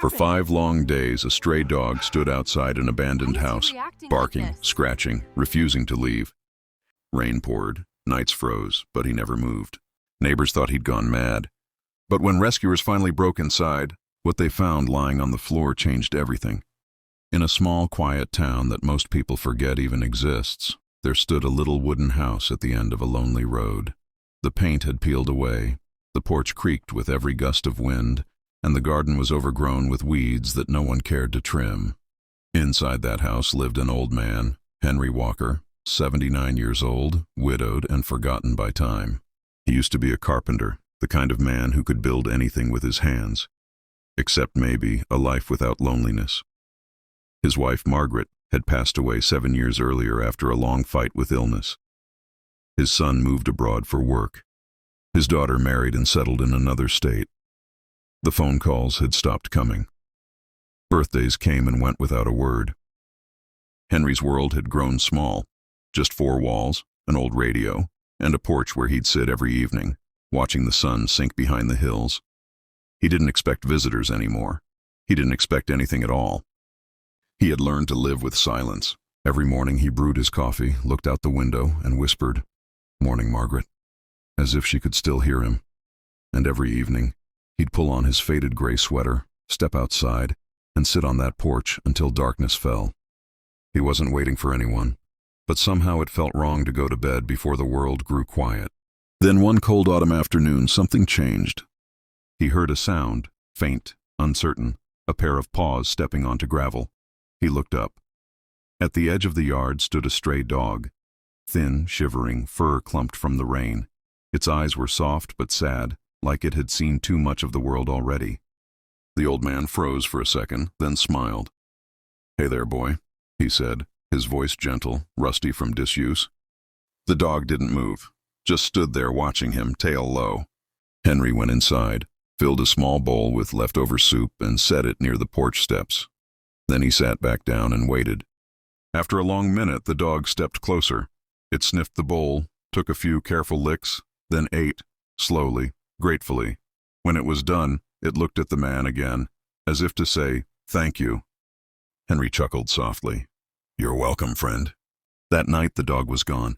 For 5 long days, a stray dog stood outside an abandoned house, barking, scratching, refusing to leave. Rain poured, nights froze, but he never moved. Neighbors thought he'd gone mad. But when rescuers finally broke inside, what they found lying on the floor changed everything. In a small, quiet town that most people forget even exists, there stood a little wooden house at the end of a lonely road. The paint had peeled away, the porch creaked with every gust of wind, and the garden was overgrown with weeds that no one cared to trim. Inside that house lived an old man, Henry Walker, 79 years old, widowed and forgotten by time. He used to be a carpenter, the kind of man who could build anything with his hands, except maybe a life without loneliness. His wife, Margaret, had passed away 7 years earlier after a long fight with illness. His son moved abroad for work. His daughter married and settled in another state. The phone calls had stopped coming. Birthdays came and went without a word. Henry's world had grown small, just 4 walls, an old radio, and a porch where he'd sit every evening, watching the sun sink behind the hills. He didn't expect visitors anymore. He didn't expect anything at all. He had learned to live with silence. Every morning he brewed his coffee, looked out the window, and whispered, "Morning, Margaret," as if she could still hear him. And every evening, he'd pull on his faded gray sweater, step outside, and sit on that porch until darkness fell. He wasn't waiting for anyone, but somehow it felt wrong to go to bed before the world grew quiet. Then one cold autumn afternoon, something changed. He heard a sound, faint, uncertain, a pair of paws stepping onto gravel. He looked up. At the edge of the yard stood a stray dog, thin, shivering, fur clumped from the rain. Its eyes were soft but sad, like it had seen too much of the world already. The old man froze for a second, then smiled. "Hey there, boy," he said, his voice gentle, rusty from disuse. The dog didn't move, just stood there watching him, tail low. Henry went inside, filled a small bowl with leftover soup, and set it near the porch steps. Then he sat back down and waited. After a long minute, the dog stepped closer. It sniffed the bowl, took a few careful licks, then ate, slowly, gratefully. When it was done, it looked at the man again, as if to say, "Thank you." Henry chuckled softly. "You're welcome, friend." That night the dog was gone.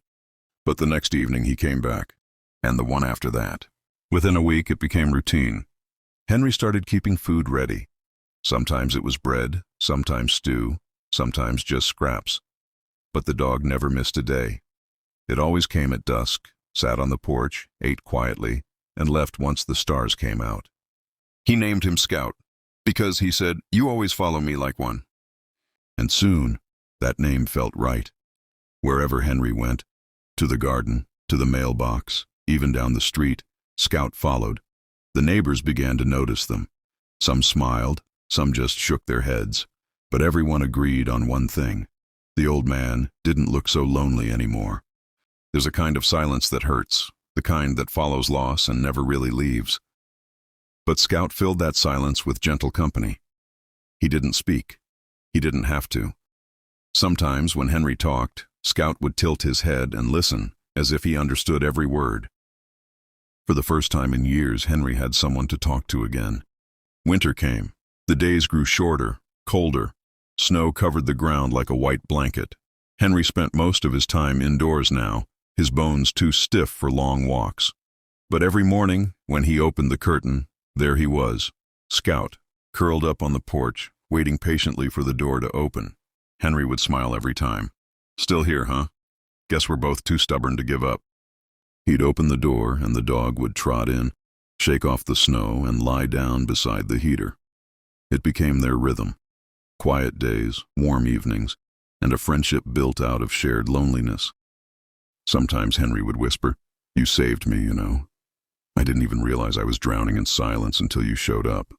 But the next evening he came back, and the one after that. Within a week it became routine. Henry started keeping food ready. Sometimes it was bread, sometimes stew, sometimes just scraps. But the dog never missed a day. It always came at dusk, sat on the porch, ate quietly, and left once the stars came out. He named him Scout, because he said, "You always follow me like one." And soon, that name felt right. Wherever Henry went, to the garden, to the mailbox, even down the street, Scout followed. The neighbors began to notice them. Some smiled, some just shook their heads, but everyone agreed on one thing. The old man didn't look so lonely anymore. There's a kind of silence that hurts, the kind that follows loss and never really leaves. But Scout filled that silence with gentle company. He didn't speak. He didn't have to. Sometimes when Henry talked, Scout would tilt his head and listen, as if he understood every word. For the first time in years, Henry had someone to talk to again. Winter came. The days grew shorter, colder. Snow covered the ground like a white blanket. Henry spent most of his time indoors now, his bones too stiff for long walks. But every morning, when he opened the curtain, there he was, Scout, curled up on the porch, waiting patiently for the door to open. Henry would smile every time. "Still here, huh? Guess we're both too stubborn to give up." He'd open the door and the dog would trot in, shake off the snow, and lie down beside the heater. It became their rhythm. Quiet days, warm evenings, and a friendship built out of shared loneliness. Sometimes Henry would whisper, "You saved me, you know. I didn't even realize I was drowning in silence until you showed up."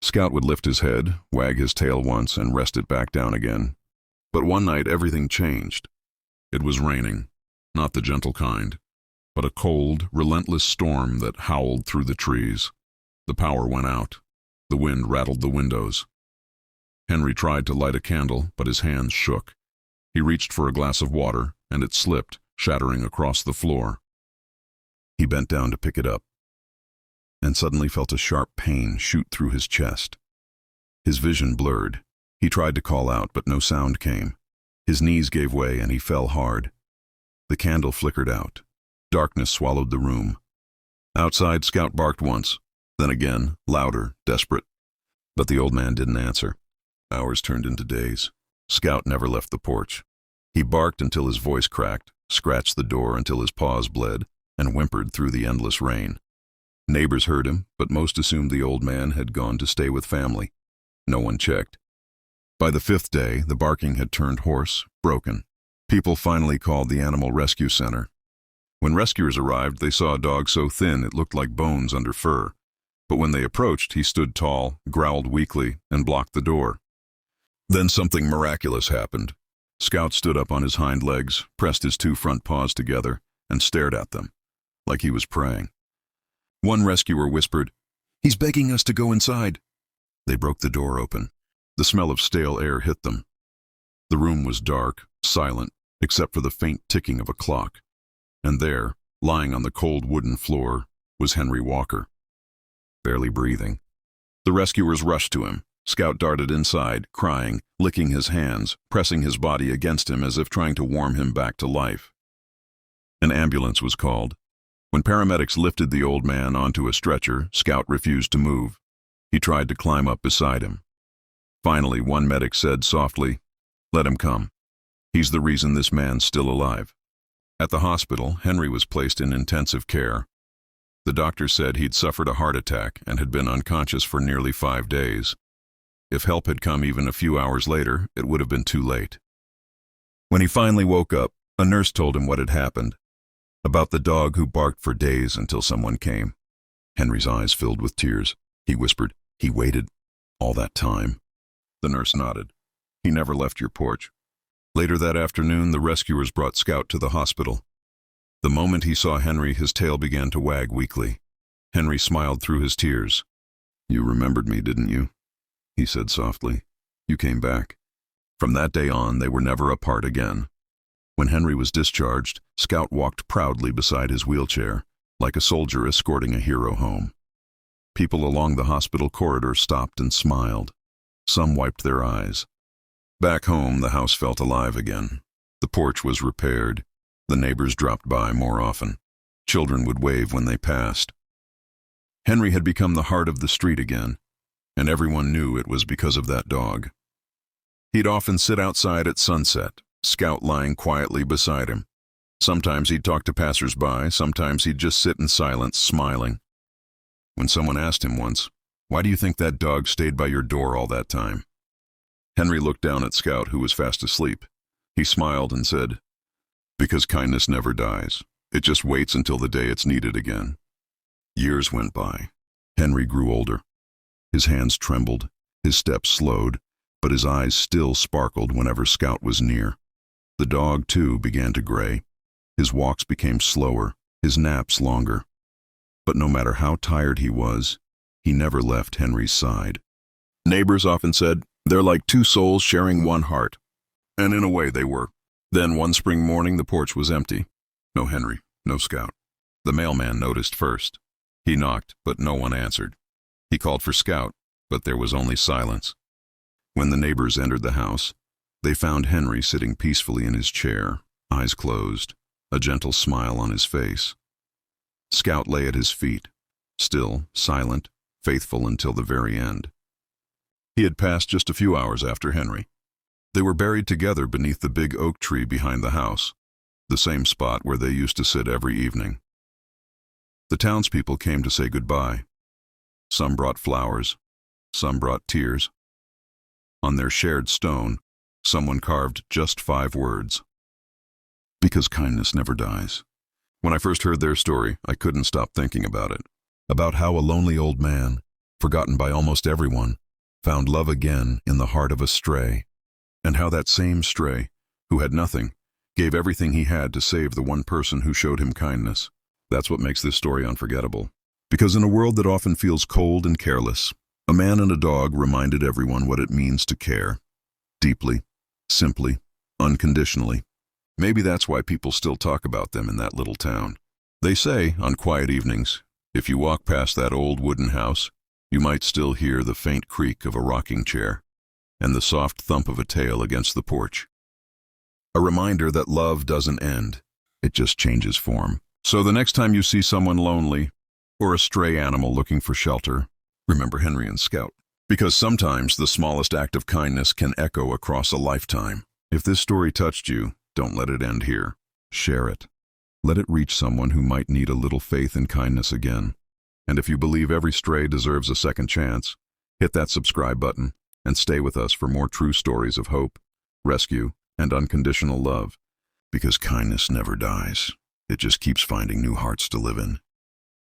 Scout would lift his head, wag his tail once, and rest it back down again. But one night everything changed. It was raining, not the gentle kind, but a cold, relentless storm that howled through the trees. The power went out. The wind rattled the windows. Henry tried to light a candle, but his hands shook. He reached for a glass of water, and it slipped, shattering across the floor. He bent down to pick it up, and suddenly felt a sharp pain shoot through his chest. His vision blurred. He tried to call out, but no sound came. His knees gave way and he fell hard. The candle flickered out. Darkness swallowed the room. Outside, Scout barked once, then again, louder, desperate. But the old man didn't answer. Hours turned into days. Scout never left the porch. He barked until his voice cracked, scratched the door until his paws bled, and whimpered through the endless rain. Neighbors heard him, but most assumed the old man had gone to stay with family. No one checked. By the 5th day, the barking had turned hoarse, broken. People finally called the Animal Rescue Center. When rescuers arrived, they saw a dog so thin it looked like bones under fur. But when they approached, he stood tall, growled weakly, and blocked the door. Then something miraculous happened. Scout stood up on his hind legs, pressed his 2 front paws together, and stared at them, like he was praying. One rescuer whispered, "He's begging us to go inside." They broke the door open. The smell of stale air hit them. The room was dark, silent, except for the faint ticking of a clock. And there, lying on the cold wooden floor, was Henry Walker, barely breathing. The rescuers rushed to him. Scout darted inside, crying, licking his hands, pressing his body against him as if trying to warm him back to life. An ambulance was called. When paramedics lifted the old man onto a stretcher, Scout refused to move. He tried to climb up beside him. Finally, one medic said softly, "Let him come. He's the reason this man's still alive." At the hospital, Henry was placed in intensive care. The doctor said he'd suffered a heart attack and had been unconscious for nearly 5 days. If help had come even a few hours later, it would have been too late. When he finally woke up, a nurse told him what had happened, about the dog who barked for days until someone came. Henry's eyes filled with tears. He whispered, "He waited all that time?" The nurse nodded. "He never left your porch." Later that afternoon, the rescuers brought Scout to the hospital. The moment he saw Henry, his tail began to wag weakly. Henry smiled through his tears. "You remembered me, didn't you?" he said softly. "You came back." From that day on, they were never apart again. When Henry was discharged, Scout walked proudly beside his wheelchair, like a soldier escorting a hero home. People along the hospital corridor stopped and smiled. Some wiped their eyes. Back home, the house felt alive again. The porch was repaired. The neighbors dropped by more often. Children would wave when they passed. Henry had become the heart of the street again, and everyone knew it was because of that dog. He'd often sit outside at sunset, Scout lying quietly beside him. Sometimes he'd talk to passers-by, sometimes he'd just sit in silence, smiling. When someone asked him once, "Why do you think that dog stayed by your door all that time?" Henry looked down at Scout, who was fast asleep. He smiled and said, "Because kindness never dies. It just waits until the day it's needed again." Years went by. Henry grew older. His hands trembled, his steps slowed, but his eyes still sparkled whenever Scout was near. The dog, too, began to gray. His walks became slower, his naps longer. But no matter how tired he was, he never left Henry's side. Neighbors often said, "They're like 2 souls sharing one heart." And in a way they were. Then one spring morning the porch was empty. No Henry, no Scout. The mailman noticed first. He knocked, but no one answered. He called for Scout, but there was only silence. When the neighbors entered the house, they found Henry sitting peacefully in his chair, eyes closed, a gentle smile on his face. Scout lay at his feet, still, silent, faithful until the very end. He had passed just a few hours after Henry. They were buried together beneath the big oak tree behind the house, the same spot where they used to sit every evening. The townspeople came to say goodbye. Some brought flowers, some brought tears. On their shared stone, someone carved just 5 words. "Because kindness never dies." When I first heard their story, I couldn't stop thinking about it. About how a lonely old man, forgotten by almost everyone, found love again in the heart of a stray. And how that same stray, who had nothing, gave everything he had to save the one person who showed him kindness. That's what makes this story unforgettable. Because in a world that often feels cold and careless, a man and a dog reminded everyone what it means to care. Deeply, simply, unconditionally. Maybe that's why people still talk about them in that little town. They say, on quiet evenings, if you walk past that old wooden house, you might still hear the faint creak of a rocking chair and the soft thump of a tail against the porch. A reminder that love doesn't end, it just changes form. So the next time you see someone lonely or a stray animal looking for shelter, remember Henry and Scout. Because sometimes the smallest act of kindness can echo across a lifetime. If this story touched you, don't let it end here. Share it. Let it reach someone who might need a little faith and kindness again. And if you believe every stray deserves a second chance, hit that subscribe button and stay with us for more true stories of hope, rescue, and unconditional love. Because kindness never dies. It just keeps finding new hearts to live in.